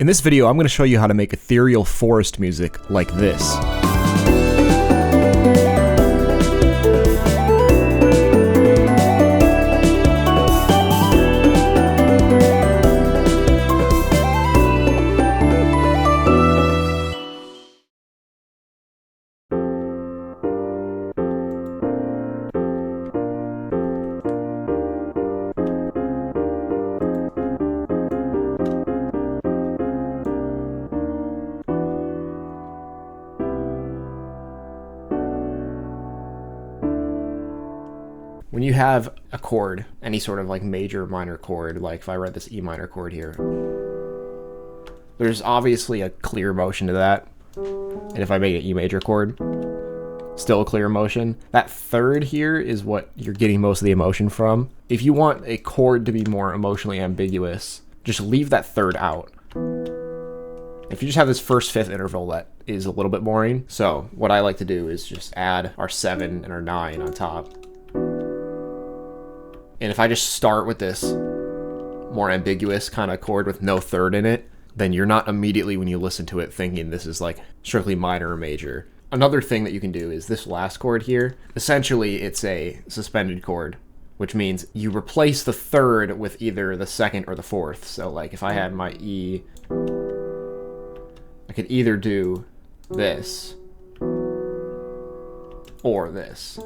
In this video, I'm going to show you how to make ethereal forest music like this. When you have a chord, any sort of like major minor chord, like if I write this E minor chord here, there's obviously a clear motion to that. And if I make an E major chord, still a clear motion. That third here is what you're getting most of the emotion from. If you want a chord to be more emotionally ambiguous, just leave that third out. If you just have this first fifth interval, that is a little bit boring. So what I like to do is just add our 7 and our 9 on top. And if I just start with this more ambiguous kind of chord with no third in it, then you're not immediately, when you listen to it, thinking this is like strictly minor or major. Another thing that you can do is this last chord here. Essentially, it's a suspended chord, which means you replace the third with either the second or the fourth. So like if I had my E, I could either do this or this.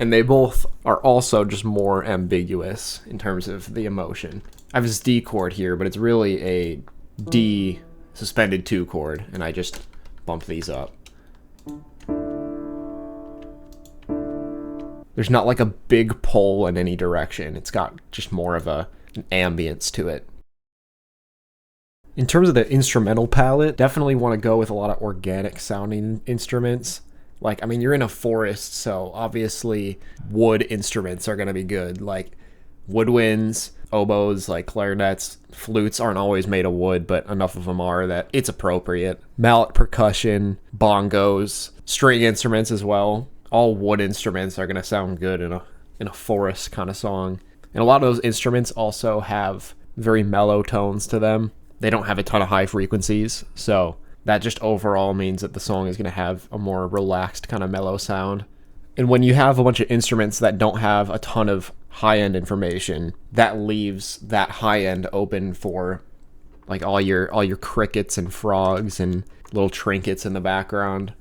And they both are also just more ambiguous in terms of the emotion. I have this D chord here, but it's really a D suspended 2 chord, and I just bump these up. There's not like a big pull in any direction. It's got just more of an ambience to it. In terms of the instrumental palette, definitely want to go with a lot of organic sounding instruments. Like, I mean, you're in a forest, so obviously wood instruments are going to be good. Like woodwinds, oboes, like clarinets, flutes aren't always made of wood, but enough of them are that it's appropriate. Mallet percussion, bongos, string instruments as well. All wood instruments are going to sound good in a forest kind of song. And a lot of those instruments also have very mellow tones to them. They don't have a ton of high frequencies, so that just overall means that the song is going to have a more relaxed kind of mellow sound. And when you have a bunch of instruments that don't have a ton of high-end information, that leaves that high-end open for like all your crickets and frogs and little trinkets in the background.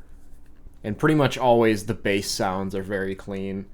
And pretty much always the bass sounds are very clean.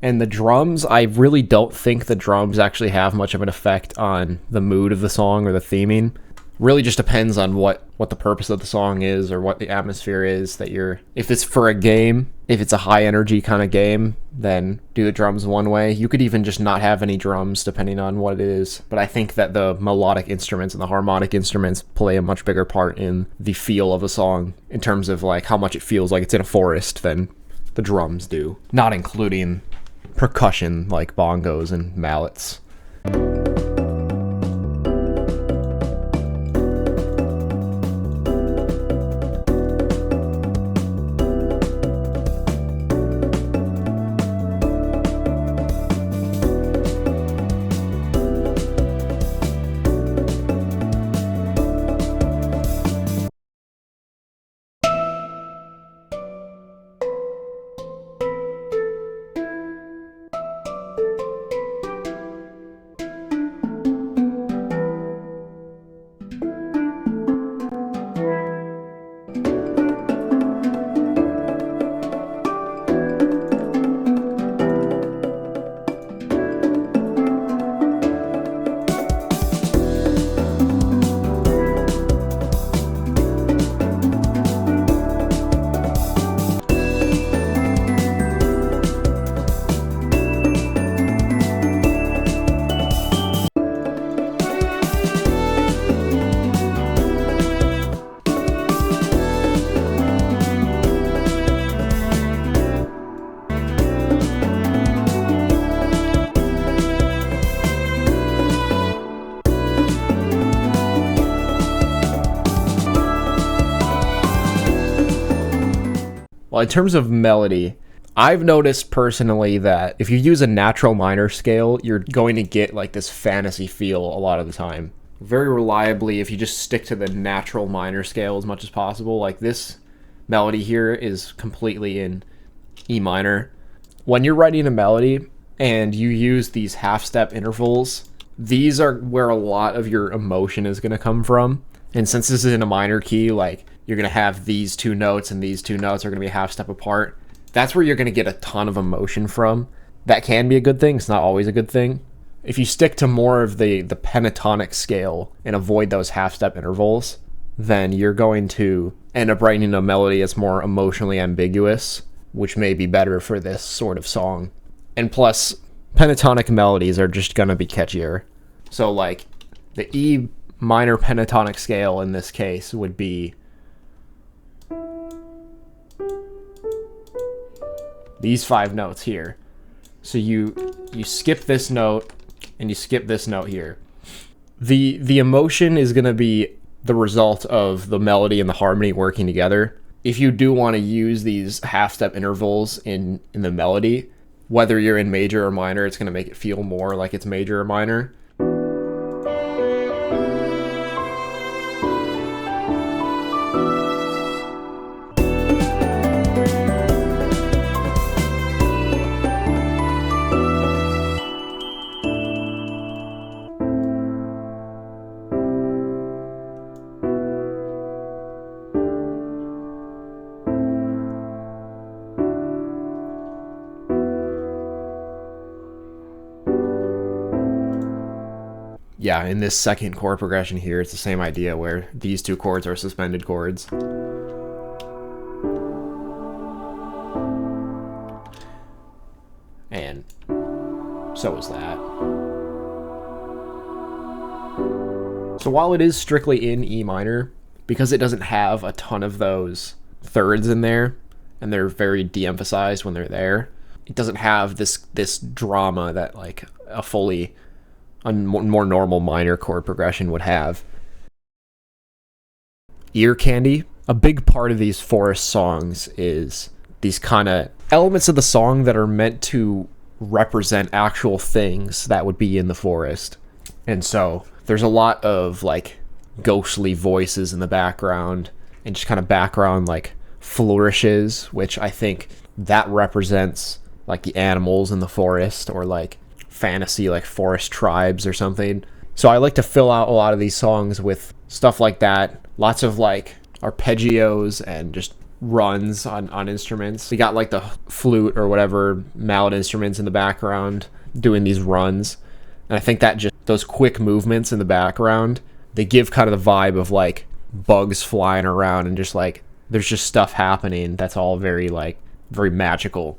And the drums, I really don't think the drums actually have much of an effect on the mood of the song or the theming. Really just depends on what the purpose of the song is or what the atmosphere is that you're... If it's for a game, if it's a high energy kind of game, then do the drums one way. You could even just not have any drums depending on what it is. But I think that the melodic instruments and the harmonic instruments play a much bigger part in the feel of a song in terms of like how much it feels like it's in a forest than the drums do. Not including percussion like bongos and mallets. Well, in terms of melody, I've noticed personally that if you use a natural minor scale, you're going to get like this fantasy feel a lot of the time. Very reliably, if you just stick to the natural minor scale as much as possible, like this melody here is completely in E minor. When you're writing a melody and you use these half-step intervals, these are where a lot of your emotion is going to come from. And since this is in a minor key, like you're going to have these two notes and these two notes are going to be a half step apart. That's where you're going to get a ton of emotion from. That can be a good thing. It's not always a good thing. If you stick to more of the pentatonic scale and avoid those half step intervals, then you're going to end up writing a melody that's more emotionally ambiguous, which may be better for this sort of song. And plus, pentatonic melodies are just going to be catchier. So like the E minor pentatonic scale in this case would be these 5 notes here. So you skip this note and you skip this note here. The emotion is going to be the result of the melody and the harmony working together. If you do want to use these half-step intervals in the melody, whether you're in major or minor, it's going to make it feel more like it's major or minor. Yeah, in this second chord progression here, it's the same idea where these 2 chords are suspended chords. And so is that. So while it is strictly in E minor, because it doesn't have a ton of those thirds in there, and they're very de-emphasized when they're there, it doesn't have this drama that like a more normal minor chord progression would have. Ear candy. A big part of these forest songs is these kind of elements of the song that are meant to represent actual things that would be in the forest. And so there's a lot of like ghostly voices in the background and just kind of background like flourishes, which I think that represents like the animals in the forest or like fantasy like forest tribes or something. So I like to fill out a lot of these songs with stuff like that. Lots of like arpeggios and just runs on instruments. We got like the flute or whatever mallet instruments in the background doing these runs. And I think that just those quick movements in the background, they give kind of the vibe of like bugs flying around and just like there's just stuff happening that's all very magical.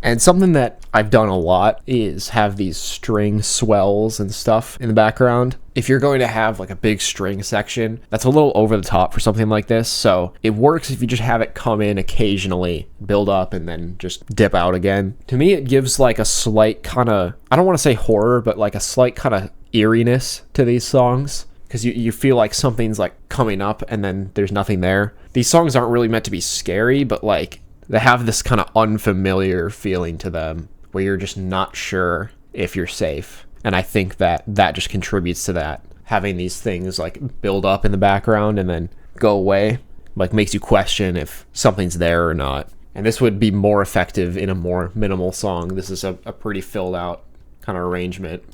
And something that I've done a lot is have these string swells and stuff in the background. If you're going to have like a big string section, that's a little over the top for something like this. So it works if you just have it come in occasionally, build up, and then just dip out again. To me, it gives like a slight kind of, I don't want to say horror, but like a slight kind of eeriness to these songs. Because you feel like something's like coming up and then there's nothing there. These songs aren't really meant to be scary, but like they have this kind of unfamiliar feeling to them where you're just not sure if you're safe. And I think that just contributes to that. Having these things like build up in the background and then go away, like makes you question if something's there or not. And this would be more effective in a more minimal song. This is a pretty filled out kind of arrangement.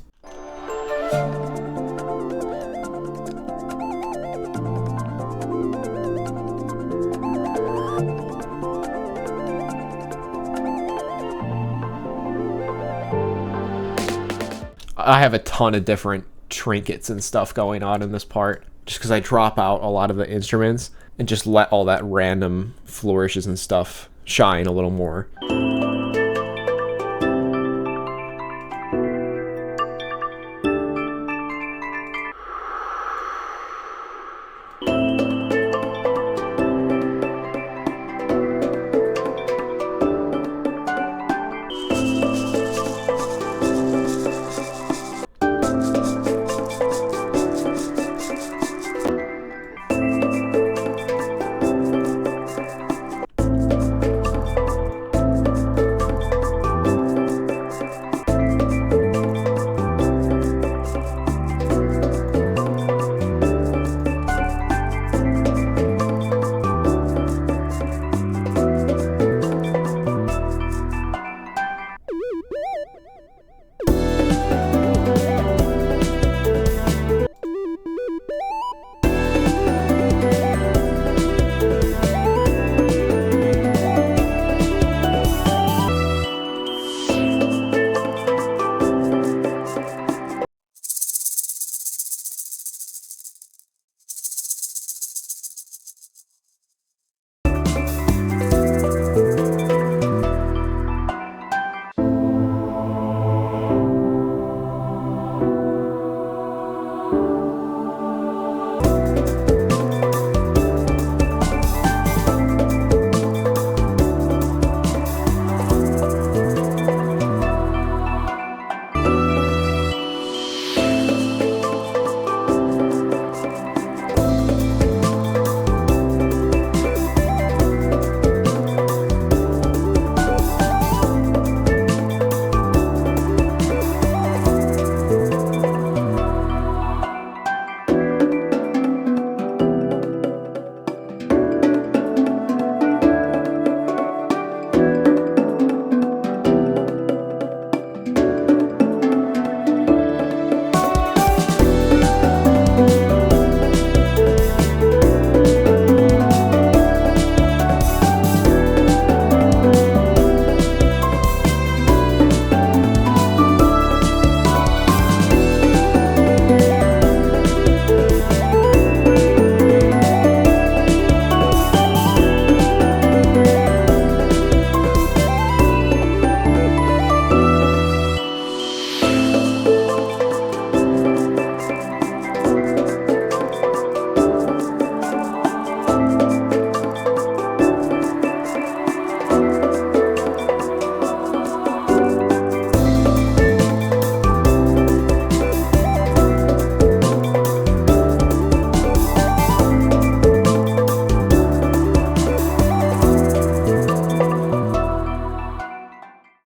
I have a ton of different trinkets and stuff going on in this part just because I drop out a lot of the instruments and just let all that random flourishes and stuff shine a little more.